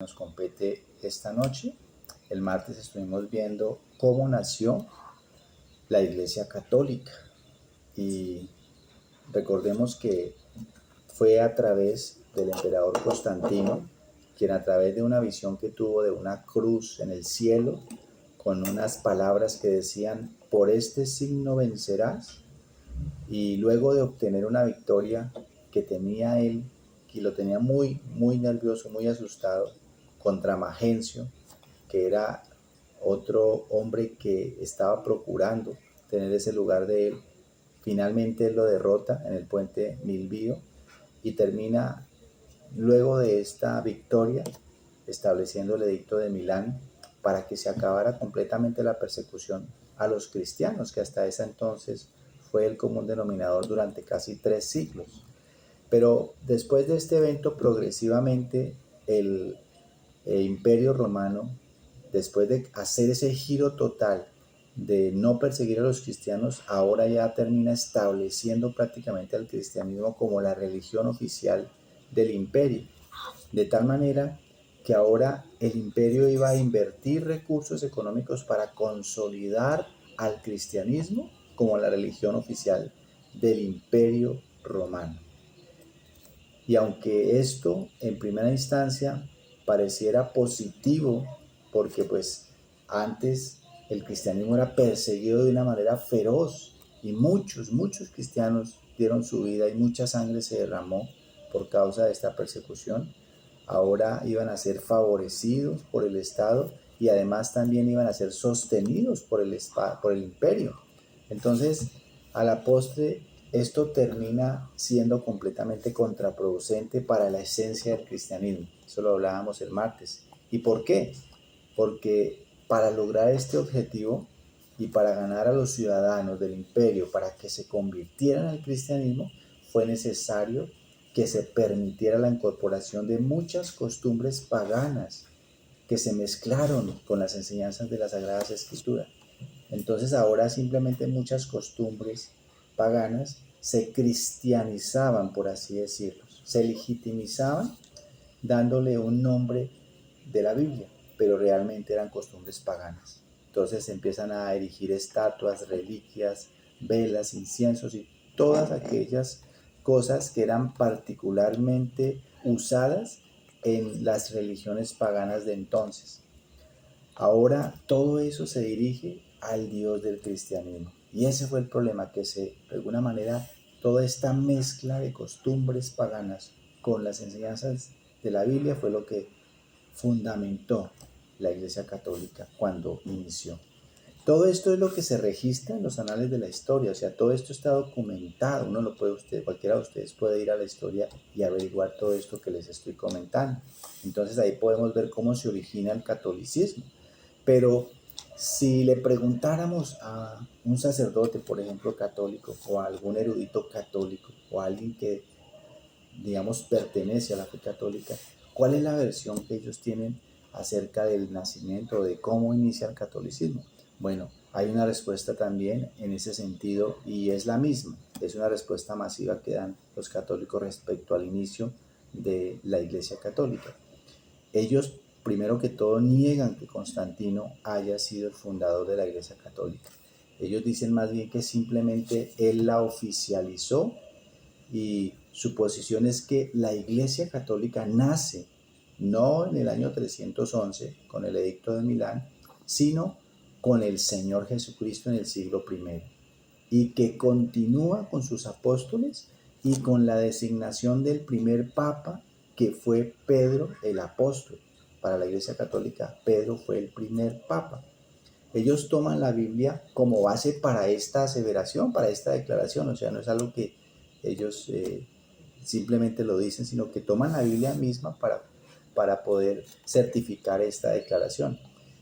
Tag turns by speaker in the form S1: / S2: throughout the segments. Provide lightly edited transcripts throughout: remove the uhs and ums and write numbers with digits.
S1: Nos compete esta noche. El martes estuvimos viendo cómo nació la Iglesia Católica y recordemos que fue a través del emperador Constantino, quien a través de una visión que tuvo de una cruz en el cielo, con unas palabras que decían: por este signo vencerás, y luego de obtener una victoria que tenía él, que lo tenía muy nervioso, muy asustado, contra Magencio, que era otro hombre que estaba procurando tener ese lugar de él. Finalmente él lo derrota en el puente Milvio y termina, luego de esta victoria, estableciendo el edicto de Milán para que se acabara completamente la persecución a los cristianos, que hasta ese entonces fue el común denominador durante casi 3 siglos. Pero después de este evento, progresivamente el Imperio Romano, después de hacer ese giro total de no perseguir a los cristianos, ahora ya termina estableciendo prácticamente al cristianismo como la religión oficial del imperio, de tal manera que ahora el imperio iba a invertir recursos económicos para consolidar al cristianismo como la religión oficial del imperio romano. Y aunque esto en primera instancia pareciera positivo, porque pues antes el cristianismo era perseguido de una manera feroz y muchos cristianos dieron su vida y mucha sangre se derramó por causa de esta persecución, ahora iban a ser favorecidos por el Estado y además también iban a ser sostenidos por el imperio. Entonces, a la postre, esto termina siendo completamente contraproducente para la esencia del cristianismo. Eso lo hablábamos el martes. ¿Y por qué? Porque para lograr este objetivo y para ganar a los ciudadanos del imperio para que se convirtieran al cristianismo, fue necesario que se permitiera la incorporación de muchas costumbres paganas que se mezclaron con las enseñanzas de las Sagradas Escrituras. Entonces ahora simplemente muchas costumbres paganas se cristianizaban, por así decirlo, se legitimizaban dándole un nombre de la Biblia, pero realmente eran costumbres paganas. Entonces se empiezan a erigir estatuas, reliquias, velas, inciensos y todas aquellas cosas que eran particularmente usadas en las religiones paganas de entonces. Ahora todo eso se dirige al Dios del cristianismo. Y ese fue el problema, que de alguna manera, toda esta mezcla de costumbres paganas con las enseñanzas de la Biblia fue lo que fundamentó la Iglesia Católica cuando inició. Todo esto es lo que se registra en los anales de la historia, o sea, todo esto está documentado. Uno lo puede, cualquiera de ustedes puede ir a la historia y averiguar todo esto que les estoy comentando. Entonces ahí podemos ver cómo se origina el catolicismo. Pero si le preguntáramos a un sacerdote, por ejemplo, católico, o a algún erudito católico, o a alguien que, digamos, pertenece a la fe católica, ¿cuál es la versión que ellos tienen acerca del nacimiento, de cómo inicia el catolicismo? Bueno, hay una respuesta también en ese sentido y es la misma. Es una respuesta masiva que dan los católicos respecto al inicio de la Iglesia Católica. Ellos, primero que todo, niegan que Constantino haya sido el fundador de la Iglesia Católica. Ellos dicen más bien que simplemente él la oficializó, y su posición es que la Iglesia Católica nace no en el año 311 con el Edicto de Milán, sino con el Señor Jesucristo en el siglo I, y que continúa con sus apóstoles y con la designación del primer papa, que fue Pedro el apóstol. Para la Iglesia Católica, Pedro fue el primer papa. Ellos toman la Biblia como base para esta aseveración, para esta declaración. O sea, no es algo que ellos simplemente lo dicen, sino que toman la Biblia misma para poder certificar esta declaración.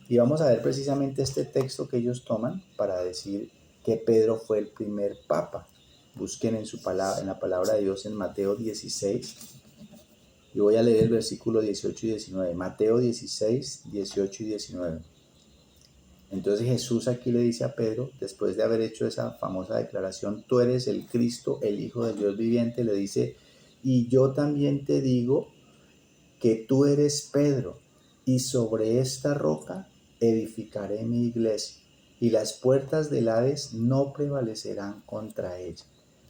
S1: Y vamos a ver precisamente este texto que ellos toman para decir que Pedro fue el primer papa. Busquen en la palabra de Dios en Mateo 16. Y voy a leer el versículo 18 y 19. Mateo 16, 18 y 19. Entonces Jesús aquí le dice a Pedro, después de haber hecho esa famosa declaración: tú eres el Cristo, el Hijo del Dios viviente, le dice: y yo también te digo que tú eres Pedro, y sobre esta roca edificaré mi iglesia, y las puertas del Hades no prevalecerán contra ella.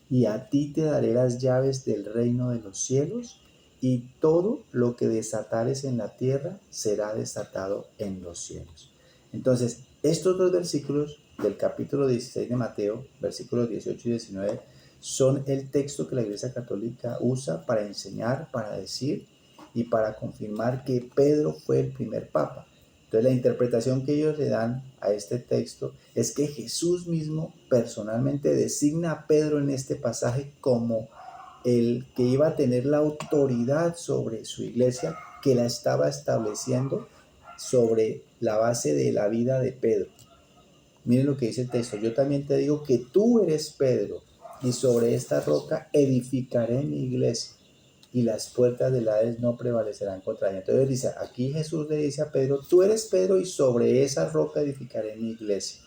S1: Y a ti te daré las llaves del reino de los cielos, y todo lo que desatares en la tierra será desatado en los cielos. Entonces, estos dos versículos del capítulo 16 de Mateo, versículos 18 y 19, son el texto que la Iglesia Católica usa para enseñar, para decir y para confirmar que Pedro fue el primer papa. Entonces, la interpretación que ellos le dan a este texto es que Jesús mismo personalmente designa a Pedro en este pasaje como el que iba a tener la autoridad sobre su iglesia, que la estaba estableciendo sobre la base de la vida de Pedro. Miren lo que dice el texto: yo también te digo que tú eres Pedro, y sobre esta roca edificaré mi iglesia, y las puertas del Hades no prevalecerán contra ella. Entonces dice, aquí Jesús le dice a Pedro: tú eres Pedro, y sobre esa roca edificaré mi iglesia.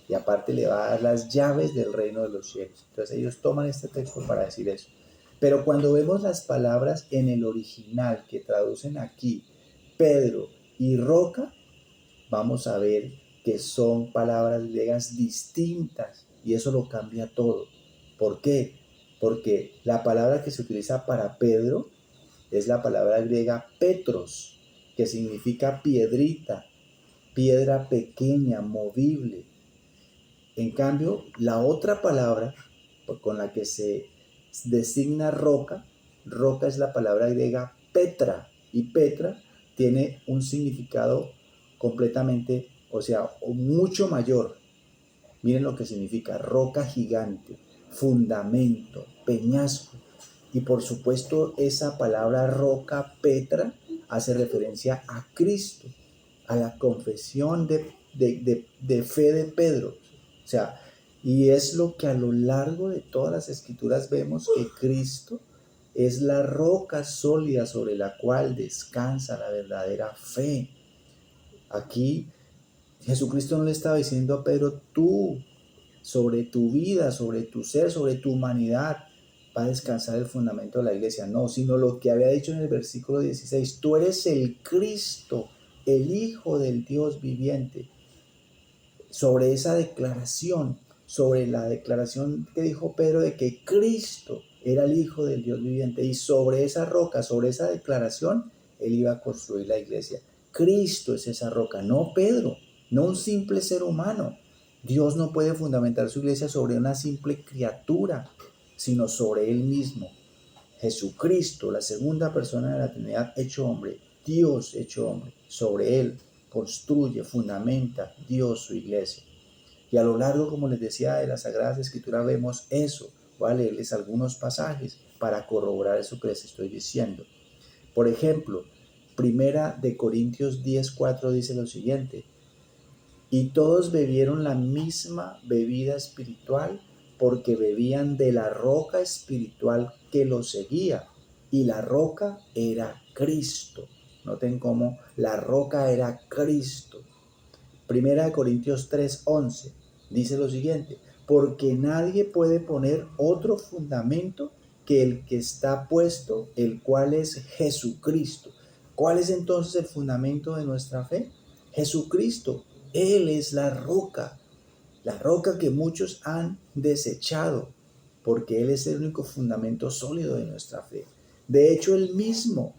S1: Y aparte le va a dar las llaves del reino de los cielos. Entonces ellos toman este texto para decir eso. Pero cuando vemos las palabras en el original que traducen aquí Pedro y roca, vamos a ver que son palabras griegas distintas, y eso lo cambia todo. ¿Por qué? Porque la palabra que se utiliza para Pedro es la palabra griega Petros, que significa piedrita, piedra pequeña, movible. En cambio, la otra palabra con la que se designa roca, roca es la palabra griega Petra, y Petra tiene un significado completamente, o sea, mucho mayor. Miren lo que significa: roca gigante, fundamento, peñasco. Y por supuesto, esa palabra roca, Petra, hace referencia a Cristo, a la confesión de fe de Pedro. O sea, y es lo que a lo largo de todas las escrituras vemos, que Cristo es la roca sólida sobre la cual descansa la verdadera fe. Aquí Jesucristo no le estaba diciendo a Pedro: tú, sobre tu vida, sobre tu ser, sobre tu humanidad, va a descansar el fundamento de la iglesia. No, sino lo que había dicho en el versículo 16: tú eres el Cristo, el Hijo del Dios viviente. Sobre esa declaración, sobre la declaración que dijo Pedro de que Cristo era el Hijo del Dios viviente, y sobre esa roca, sobre esa declaración, él iba a construir la iglesia. Cristo es esa roca, no Pedro, no un simple ser humano. Dios no puede fundamentar su iglesia sobre una simple criatura, sino sobre Él mismo. Jesucristo, la segunda persona de la Trinidad hecho hombre, Dios hecho hombre, sobre Él construye, fundamenta Dios su iglesia. Y a lo largo, como les decía, de las Sagradas Escrituras vemos eso. Voy a leerles algunos pasajes para corroborar eso que les estoy diciendo. Por ejemplo, Primera de Corintios 10:4 dice lo siguiente: y todos bebieron la misma bebida espiritual, porque bebían de la roca espiritual que los seguía, y la roca era Cristo. Noten cómo la roca era Cristo. Primera de Corintios 3:11 dice lo siguiente: porque nadie puede poner otro fundamento que el que está puesto, el cual es Jesucristo. ¿Cuál es entonces el fundamento de nuestra fe? Jesucristo. Él es la roca que muchos han desechado, porque Él es el único fundamento sólido de nuestra fe. De hecho, Él mismo,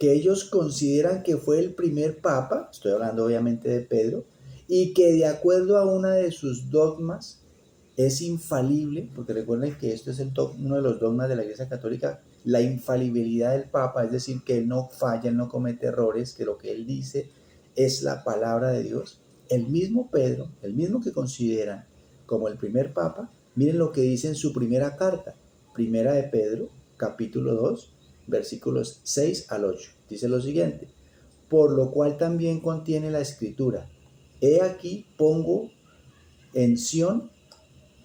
S1: que ellos consideran que fue el primer papa, estoy hablando obviamente de Pedro, y que de acuerdo a una de sus dogmas es infalible, porque recuerden que esto es uno de los dogmas de la Iglesia Católica, la infalibilidad del papa, es decir, que él no falla, él no comete errores, que lo que él dice es la palabra de Dios. El mismo Pedro, el mismo que consideran como el primer papa, miren lo que dice en su primera carta, primera de Pedro, capítulo 2, versículos 6 al 8. Dice lo siguiente: por lo cual también contiene la escritura: he aquí pongo en Sión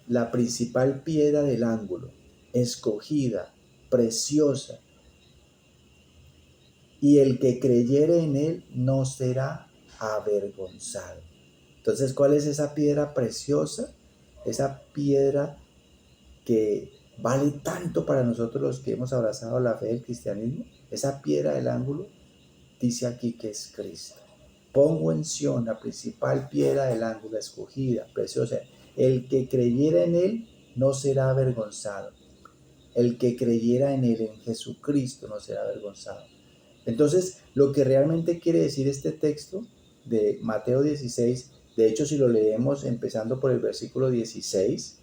S1: la principal piedra del ángulo, escogida, preciosa, y el que creyere en él no será avergonzado. Entonces, ¿cuál es esa piedra preciosa? Esa piedra que vale tanto para nosotros los que hemos abrazado la fe del cristianismo, esa piedra del ángulo, dice aquí que es Cristo. Pongo en Sión la principal piedra del ángulo, escogida, preciosa. El que creyera en él no será avergonzado. El que creyera en él, en Jesucristo, no será avergonzado. Entonces, lo que realmente quiere decir este texto de Mateo 16, de hecho, si lo leemos empezando por el versículo 16,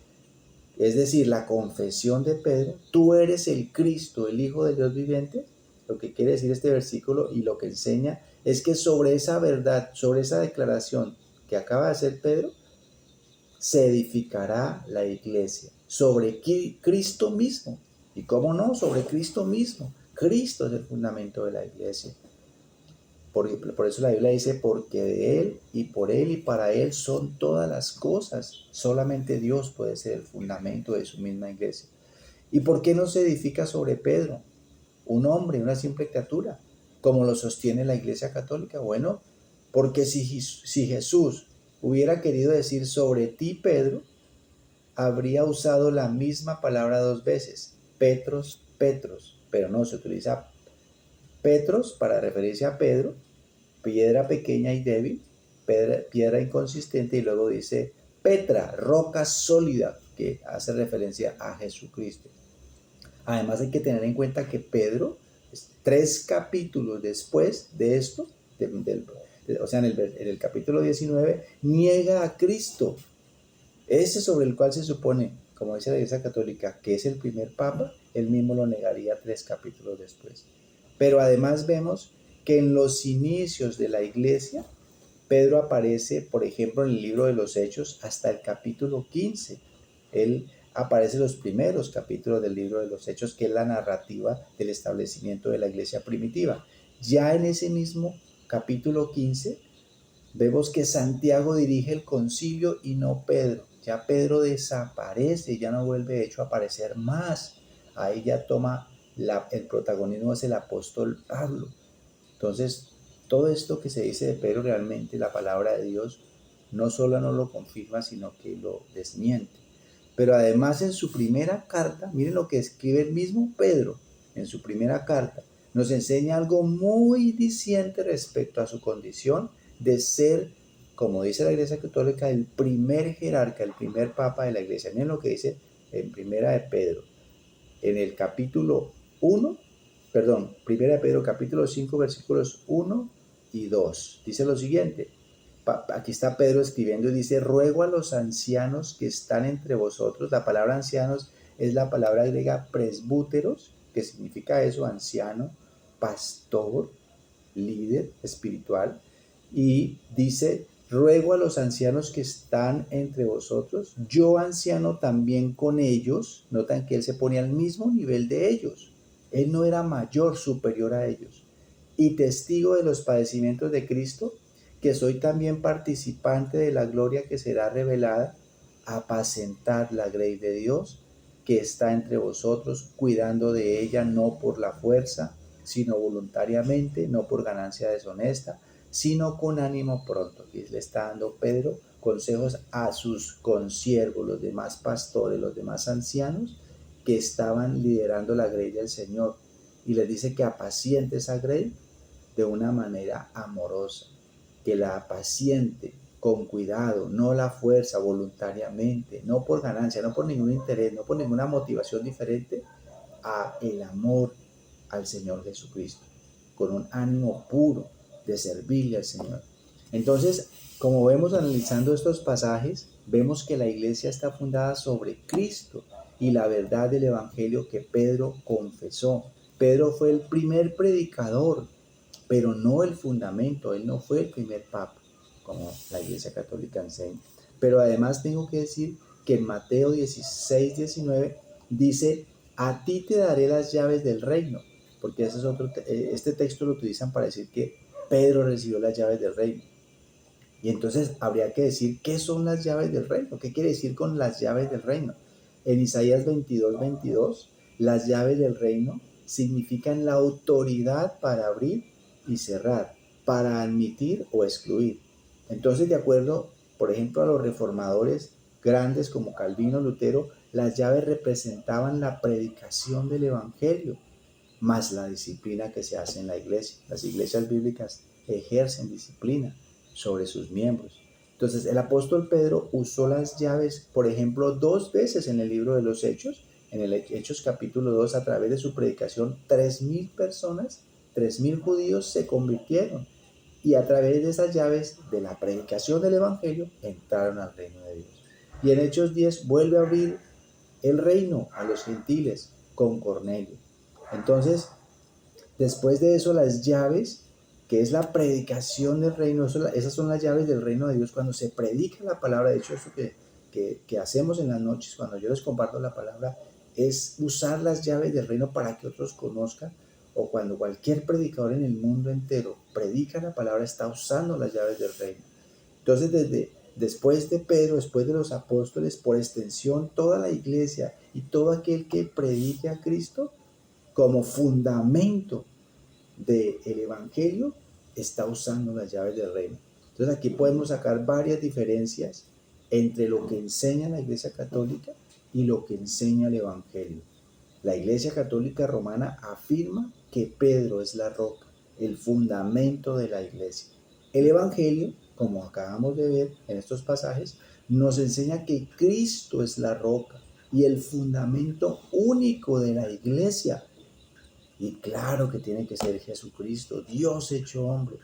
S1: es decir, la confesión de Pedro, tú eres el Cristo, el Hijo del Dios viviente. Lo que quiere decir este versículo y lo que enseña es que sobre esa verdad, sobre esa declaración que acaba de hacer Pedro, se edificará la iglesia, sobre Cristo mismo. ¿Y cómo no? Sobre Cristo mismo. Cristo es el fundamento de la iglesia. Por eso la Biblia dice, porque de Él y por Él y para Él son todas las cosas. Solamente Dios puede ser el fundamento de su misma iglesia. ¿Y por qué no se edifica sobre Pedro, un hombre, una simple criatura, como lo sostiene la Iglesia Católica? Bueno, porque si Jesús hubiera querido decir sobre ti, Pedro, habría usado la misma palabra dos veces, Petros, Petros, pero no, se utiliza Petros para referirse a Pedro, piedra pequeña y débil, piedra inconsistente, y luego dice Petra, roca sólida, que hace referencia a Jesucristo. Además hay que tener en cuenta que Pedro, 3 capítulos después de esto, o sea, en el capítulo 19, niega a Cristo. Ese sobre el cual se supone, como dice la Iglesia Católica, que es el primer papa, él mismo lo negaría 3 capítulos después. Pero además vemos que en los inicios de la iglesia, Pedro aparece, por ejemplo, en el libro de los Hechos hasta el capítulo 15. Él aparece en los primeros capítulos del libro de los Hechos, que es la narrativa del establecimiento de la iglesia primitiva. Ya en ese mismo capítulo 15, vemos que Santiago dirige el concilio y no Pedro. Ya Pedro desaparece, ya no vuelve de hecho a aparecer más. Ahí ya toma el protagonismo es el apóstol Pablo. Entonces, todo esto que se dice de Pedro, realmente la palabra de Dios no solo no lo confirma, sino que lo desmiente. Pero además en su primera carta, miren lo que escribe el mismo Pedro en su primera carta, nos enseña algo muy diciente respecto a su condición de ser, como dice la Iglesia Católica, el primer jerarca, el primer papa de la Iglesia. Miren lo que dice en primera de Pedro, en el capítulo 1, primera de Pedro capítulo 5 versículos 1 y 2. Dice lo siguiente, aquí está Pedro escribiendo y dice, ruego a los ancianos que están entre vosotros. La palabra ancianos es la palabra griega presbúteros, que significa eso, anciano, pastor, líder espiritual. Y dice, ruego a los ancianos que están entre vosotros, yo anciano también con ellos. Notan que él se pone al mismo nivel de ellos. Él no era mayor, superior a ellos. Y testigo de los padecimientos de Cristo, que soy también participante de la gloria que será revelada, apacentar la grey de Dios que está entre vosotros, cuidando de ella no por la fuerza, sino voluntariamente, no por ganancia deshonesta, sino con ánimo pronto. Y le está dando Pedro consejos a sus consiervos, los demás pastores, los demás ancianos que estaban liderando la grey del Señor. Y les dice que apaciente esa grey de una manera amorosa, que la apaciente con cuidado, no la fuerza, voluntariamente, no por ganancia, no por ningún interés, no por ninguna motivación diferente a el amor al Señor Jesucristo, con un ánimo puro de servirle al Señor. Entonces, como vemos analizando estos pasajes, vemos que la iglesia está fundada sobre Cristo y la verdad del Evangelio que Pedro confesó. Pedro fue el primer predicador, pero no el fundamento. Él no fue el primer papa, como la Iglesia Católica enseña. Pero además tengo que decir que en Mateo 16, 19 dice, a ti te daré las llaves del reino, porque ese es este texto lo utilizan para decir que Pedro recibió las llaves del reino. Y entonces habría que decir, ¿qué son las llaves del reino? ¿Qué quiere decir con las llaves del reino? En Isaías 22, 22, las llaves del reino significan la autoridad para abrir y cerrar, para admitir o excluir. Entonces, de acuerdo, por ejemplo, a los reformadores grandes como Calvino, Lutero, las llaves representaban la predicación del Evangelio. más la disciplina que se hace en la iglesia. Las iglesias bíblicas ejercen disciplina sobre sus miembros. Entonces el apóstol Pedro usó las llaves, por ejemplo, 2 veces en el libro de los Hechos. En el Hechos capítulo 2, a través de su predicación, 3.000 personas, 3.000 judíos se convirtieron. Y a través de esas llaves de la predicación del evangelio entraron al reino de Dios. Y en Hechos 10 vuelve a abrir el reino a los gentiles con Cornelio. Entonces, después de eso, las llaves, que es la predicación del reino, esas son las llaves del reino de Dios. Cuando se predica la palabra, de hecho, eso que hacemos en las noches, cuando yo les comparto la palabra, es usar las llaves del reino para que otros conozcan. O cuando cualquier predicador en el mundo entero predica la palabra, está usando las llaves del reino. Entonces, después de Pedro, después de los apóstoles, por extensión, toda la iglesia y todo aquel que predique a Cristo como fundamento del evangelio está usando las llaves del reino. Entonces aquí podemos sacar varias diferencias entre lo que enseña la iglesia católica y lo que enseña el evangelio. La iglesia católica romana afirma que Pedro es la roca, el fundamento de la iglesia. El evangelio, como acabamos de ver en estos pasajes, nos enseña que Cristo es la roca y el fundamento único de la iglesia. Y claro que tiene que ser Jesucristo, Dios hecho hombre.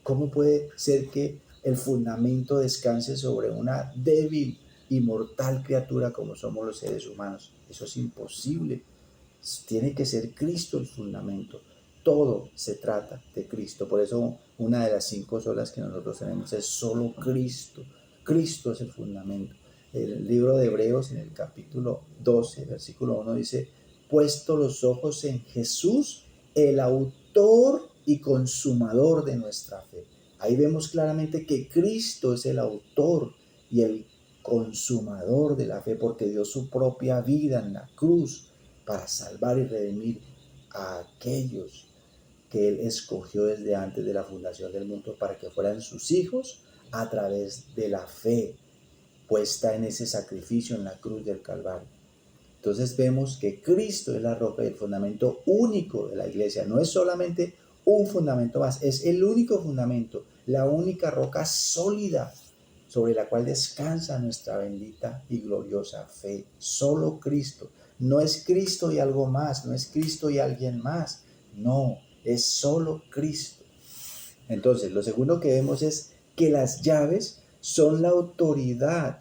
S1: ¿Cómo puede ser que el fundamento descanse sobre una débil y mortal criatura como somos los seres humanos? Eso es imposible. Tiene que ser Cristo el fundamento. Todo se trata de Cristo. Por eso una de las 5 solas que nosotros tenemos es solo Cristo. Cristo es el fundamento. El libro de Hebreos, en el capítulo 12, versículo 1, dice: puesto los ojos en Jesús, el autor y consumador de nuestra fe. Ahí vemos claramente que Cristo es el autor y el consumador de la fe, porque dio su propia vida en la cruz para salvar y redimir a aquellos que Él escogió desde antes de la fundación del mundo para que fueran sus hijos a través de la fe puesta en ese sacrificio en la cruz del Calvario. Entonces vemos que Cristo es la roca y el fundamento único de la iglesia. No es solamente un fundamento más, es el único fundamento, la única roca sólida sobre la cual descansa nuestra bendita y gloriosa fe. Solo Cristo. No es Cristo y algo más, no es Cristo y alguien más. No, es solo Cristo. Entonces, lo segundo que vemos es que las llaves son la autoridad.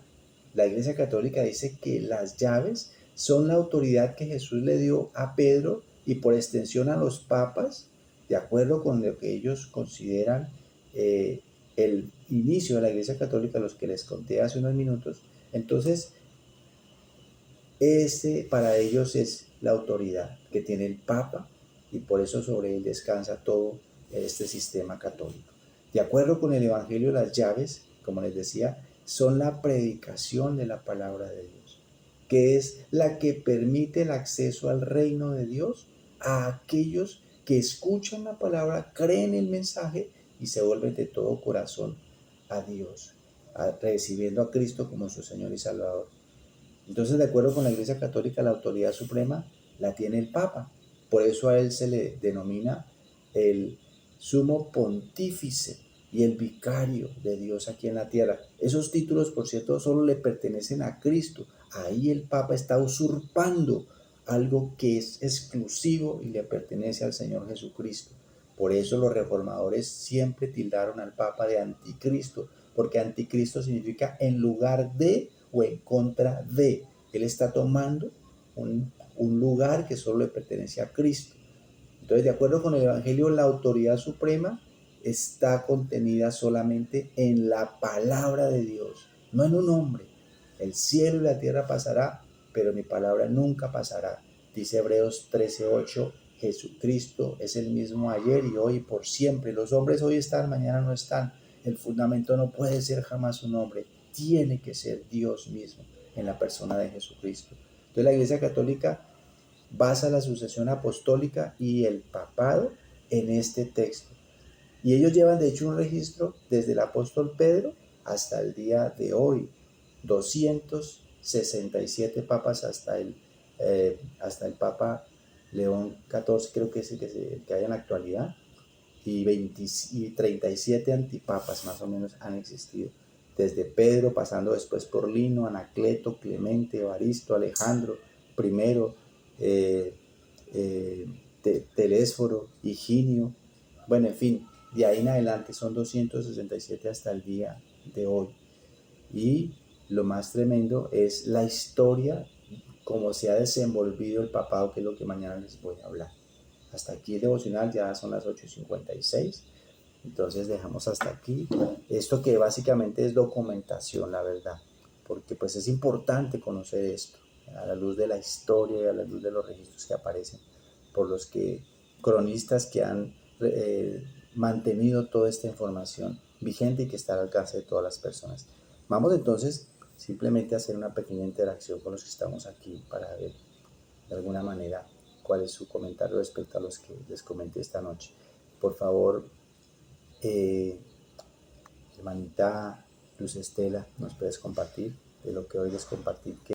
S1: La Iglesia Católica dice que las llaves son la autoridad que Jesús le dio a Pedro y por extensión a los papas, de acuerdo con lo que ellos consideran el inicio de la Iglesia Católica, los que les conté hace unos minutos. Entonces, ese para ellos es la autoridad que tiene el Papa y por eso sobre él descansa todo este sistema católico. De acuerdo con el Evangelio, las llaves, como les decía, son la predicación de la palabra de Dios, que es la que permite el acceso al reino de Dios a aquellos que escuchan la palabra, creen el mensaje y se vuelven de todo corazón a Dios, recibiendo a Cristo como su Señor y Salvador. Entonces, de acuerdo con la Iglesia Católica, la autoridad suprema la tiene el Papa. Por eso a él se le denomina el sumo pontífice y el vicario de Dios aquí en la tierra. Esos títulos, por cierto, solo le pertenecen a Cristo. Ahí el Papa está usurpando algo que es exclusivo y le pertenece al Señor Jesucristo. Por eso los reformadores siempre tildaron al Papa de anticristo, porque anticristo significa en lugar de o en contra de. Él está tomando un lugar que solo le pertenece a Cristo. Entonces, de acuerdo con el Evangelio, la autoridad suprema está contenida solamente en la palabra de Dios, no en un hombre. El cielo y la tierra pasará, pero mi palabra nunca pasará. Dice Hebreos 13:8, Jesucristo es el mismo ayer y hoy y por siempre. Los hombres hoy están, mañana no están. El fundamento no puede ser jamás un hombre, tiene que ser Dios mismo en la persona de Jesucristo. Entonces la Iglesia Católica basa la sucesión apostólica y el papado en este texto. Y ellos llevan de hecho un registro desde el apóstol Pedro hasta el día de hoy. 267 papas hasta el Papa León XIV creo que es el que hay en la actualidad, y 37 antipapas más o menos han existido, desde Pedro, pasando después por Lino, Anacleto, Clemente, Evaristo, Alejandro I, eh, eh, Telésforo, Higinio, bueno, en fin, de ahí en adelante son 267 hasta el día de hoy. Y lo más tremendo es la historia, cómo se ha desenvolvido el papado, que es lo que mañana les voy a hablar. Hasta aquí el devocional, ya son las 8:56, entonces dejamos hasta aquí. Esto que básicamente es documentación, la verdad, porque pues es importante conocer esto, a la luz de la historia y a la luz de los registros que aparecen, por los que cronistas que han mantenido toda esta información vigente y que está al alcance de todas las personas. Vamos entonces simplemente a hacer una pequeña interacción con los que estamos aquí para ver de alguna manera cuál es su comentario respecto a los que les comenté esta noche. Por favor, hermanita Luz Estela, ¿nos puedes compartir de lo que hoy les compartí?